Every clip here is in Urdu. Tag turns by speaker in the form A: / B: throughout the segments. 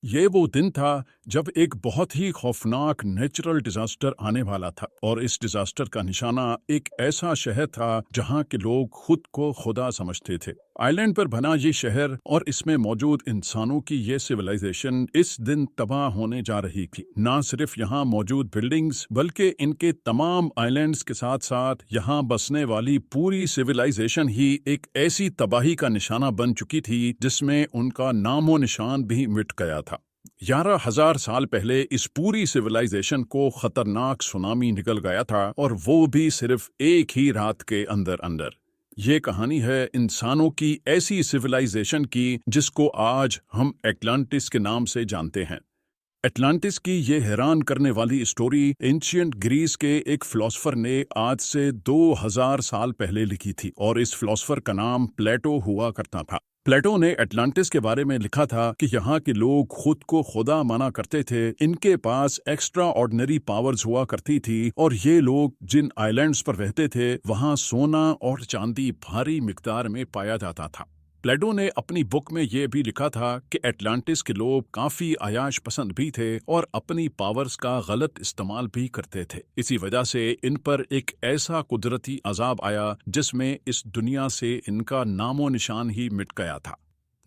A: یہ وہ دن تھا جب ایک بہت ہی خوفناک نیچرل ڈیزاسٹر آنے والا تھا، اور اس ڈیزاسٹر کا نشانہ ایک ایسا شہر تھا جہاں کے لوگ خود کو خدا سمجھتے تھے۔ آئی لینڈ پر بنا یہ شہر اور اس میں موجود انسانوں کی یہ سویلائزیشن اس دن تباہ ہونے جا رہی تھی۔ نہ صرف یہاں موجود بلڈنگز بلکہ ان کے تمام آئی لینڈز کے ساتھ ساتھ یہاں بسنے والی پوری سویلائزیشن ہی ایک ایسی تباہی کا نشانہ بن چکی تھی جس میں ان کا نام و نشان بھی مٹ گیا تھا۔ 11,000 سال پہلے اس پوری سویلائزیشن کو خطرناک سونامی نکل گیا تھا، اور وہ بھی صرف ایک ہی رات کے اندر۔ یہ کہانی ہے انسانوں کی ایسی سویلائزیشن کی جس کو آج ہم اٹلانٹس کے نام سے جانتے ہیں۔ اٹلانٹس کی یہ حیران کرنے والی اسٹوری اینشینٹ گریس کے ایک فلاسفر نے آج سے 2,000 سال پہلے لکھی تھی، اور اس فلاسفر کا نام پلیٹو ہوا کرتا تھا۔ پلیٹو نے اٹلانٹس کے بارے میں لکھا تھا کہ یہاں کے لوگ خود کو خدا مانا کرتے تھے، ان کے پاس ایکسٹرا آرڈنری پاورز ہوا کرتی تھی، اور یہ لوگ جن آئی لینڈز پر رہتے تھے وہاں سونا اور چاندی بھاری مقدار میں پایا جاتا تھا۔ پلیٹو نے اپنی بک میں یہ بھی لکھا تھا کہ اٹلانٹس کے لوگ کافی عیاش پسند بھی تھے اور اپنی پاورز کا غلط استعمال بھی کرتے تھے۔ اسی وجہ سے ان پر ایک ایسا قدرتی عذاب آیا جس میں اس دنیا سے ان کا نام و نشان ہی مٹ گیا تھا۔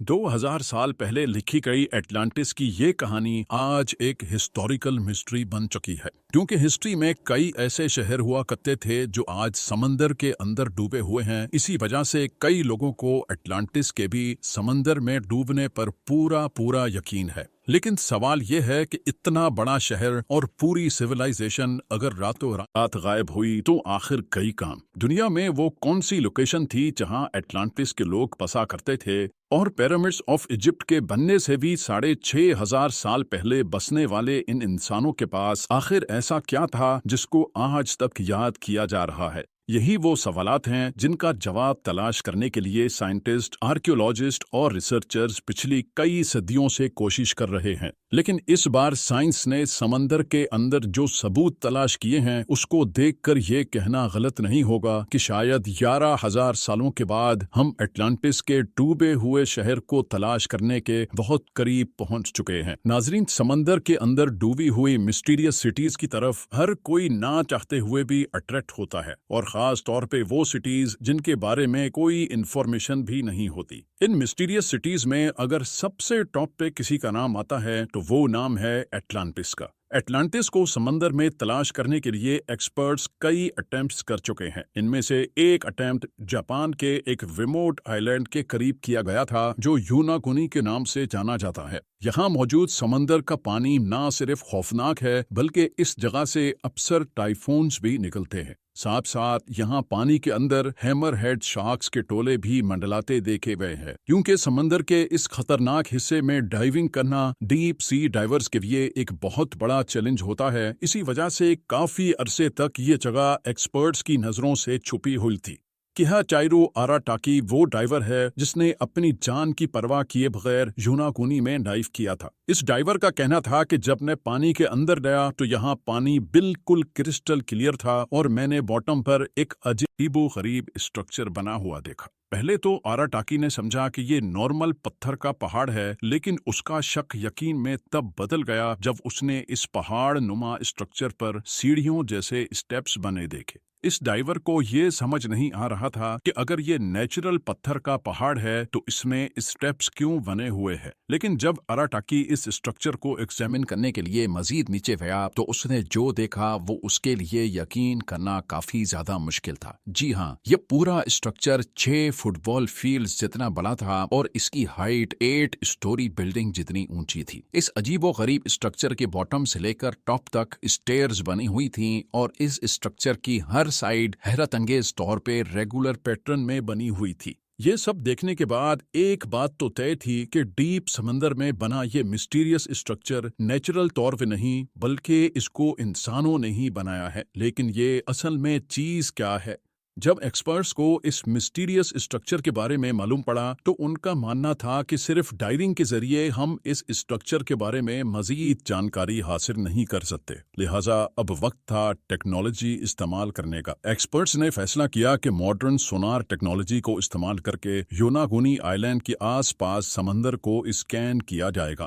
A: 2,000 سال پہلے لکھی گئی اٹلانٹس کی یہ کہانی آج ایک ہسٹوریکل مسٹری بن چکی ہے، کیونکہ ہسٹری میں کئی ایسے شہر ہوا کرتے تھے جو آج سمندر کے اندر ڈوبے ہوئے ہیں۔ اسی وجہ سے کئی لوگوں کو اٹلانٹس کے بھی سمندر میں ڈوبنے پر پورا یقین ہے۔ لیکن سوال یہ ہے کہ اتنا بڑا شہر اور پوری سویلائزیشن اگر راتوں رات غائب ہوئی تو آخر کئی کام؟ دنیا میں وہ کون سی لوکیشن تھی جہاں اٹلانٹس کے لوگ بسا کرتے تھے، اور پیرامڈز آف ایجپٹ کے بننے سے بھی 6,500 سال پہلے بسنے والے ان انسانوں کے پاس آخر ایسا کیا تھا جس کو آج تک یاد کیا جا رہا ہے؟ یہی وہ سوالات ہیں جن کا جواب تلاش کرنے کے لیے سائنٹسٹ، آرکیولوجسٹ اور ریسرچرز پچھلی کئی صدیوں سے کوشش کر رہے ہیں۔ لیکن اس بار سائنس نے سمندر کے اندر جو ثبوت تلاش کیے ہیں اس کو دیکھ کر یہ کہنا غلط نہیں ہوگا کہ شاید 11,000 سالوں کے بعد ہم اٹلانٹس کے ڈوبے ہوئے شہر کو تلاش کرنے کے بہت قریب پہنچ چکے ہیں۔ ناظرین، سمندر کے اندر ڈوبی ہوئی مسٹیریس سٹیز کی طرف ہر کوئی نہ چاہتے ہوئے بھی اٹریکٹ ہوتا ہے، اور خاص طور پہ وہ سٹیز جن کے بارے میں کوئی انفارمیشن بھی نہیں ہوتی۔ ان مسٹیریس سٹیز میں اگر سب سے ٹاپ پہ کسی کا نام آتا ہے تو وہ نام ہے اٹلانٹس کا۔ اٹلانٹس کو سمندر میں تلاش کرنے کے لیے ایکسپرٹس کئی اٹیمپٹس کر چکے ہیں۔ ان میں سے ایک اٹیمپٹ جاپان کے ایک ریموٹ آئی لینڈ کے قریب کیا گیا تھا جو یوناکونی کے نام سے جانا جاتا ہے۔ یہاں موجود سمندر کا پانی نہ صرف خوفناک ہے بلکہ اس جگہ سے اکثر ٹائفونز بھی نکلتے ہیں۔ ساتھ ساتھ یہاں پانی کے اندر ہیمر ہیڈ شارکس کے ٹولے بھی منڈلاتے دیکھے گئے ہیں، کیونکہ سمندر کے اس خطرناک حصے میں ڈائیونگ کرنا ڈیپ سی ڈائیورز کے لیے ایک بہت بڑا چیلنج ہوتا ہے۔ اسی وجہ سے کافی عرصے تک یہ جگہ ایکسپرٹس کی نظروں سے چھپی ہوئی تھی۔ کہا چائرو آراٹاکی وہ ڈائیور ہے جس نے اپنی جان کی پرواہ کیے بغیر یوناکونی میں ڈائیو کیا تھا۔ اس ڈائیور کا کہنا تھا کہ جب میں پانی کے اندر گیا تو یہاں پانی بالکل کرسٹل کلیئر تھا، اور میں نے باٹم پر ایک عجیب و غریب اسٹرکچر بنا ہوا دیکھا۔ پہلے تو آراٹاکی نے سمجھا کہ یہ نارمل پتھر کا پہاڑ ہے، لیکن اس کا شک یقین میں تب بدل گیا جب اس نے اس پہاڑ نما اسٹرکچر پر سیڑھیوں جیسے اسٹیپس بنے دیکھے۔ اس ڈائیور کو یہ سمجھ نہیں آ رہا تھا کہ اگر یہ نیچرل پتھر کا پہاڑ ہے تو اس میں اسٹیپس کیوں بنے ہوئے ہیں۔ لیکن جب آراٹاکی اس اسٹرکچر کو ایگزامن کرنے کے لیے مزید نیچے گیا تو اس نے جو دیکھا وہ اس کے لیے یقین کرنا کافی زیادہ مشکل تھا۔ جی ہاں، یہ پورا اسٹرکچر 6 فٹ بال فیلڈز جتنا بڑا تھا، اور اس کی ہائٹ 8 اسٹوری بلڈنگ جتنی اونچی تھی۔ اس عجیب و غریب اسٹرکچر کے باٹم سے لے کر ٹاپ تک اسٹیئرز بنی ہوئی تھیں، اور اس اسٹرکچر کی ہر سائیڈ حیرت انگیز طور پہ ریگولر پیٹرن میں بنی ہوئی تھی۔ یہ سب دیکھنے کے بعد ایک بات تو طے تھی کہ ڈیپ سمندر میں بنا یہ مسٹیریس اسٹرکچر نیچرل طور پہ نہیں بلکہ اس کو انسانوں نے ہی بنایا ہے۔ لیکن یہ اصل میں چیز کیا ہے؟ جب ایکسپرٹس کو اس مسٹیریس اسٹرکچر کے بارے میں معلوم پڑا تو ان کا ماننا تھا کہ صرف ڈائیونگ کے ذریعے ہم اس اسٹرکچر کے بارے میں مزید جانکاری حاصل نہیں کر سکتے، لہٰذا اب وقت تھا ٹیکنالوجی استعمال کرنے کا۔ ایکسپرٹس نے فیصلہ کیا کہ ماڈرن سونار ٹیکنالوجی کو استعمال کر کے یوناکونی آئی لینڈ کے آس پاس سمندر کو اسکین کیا جائے گا۔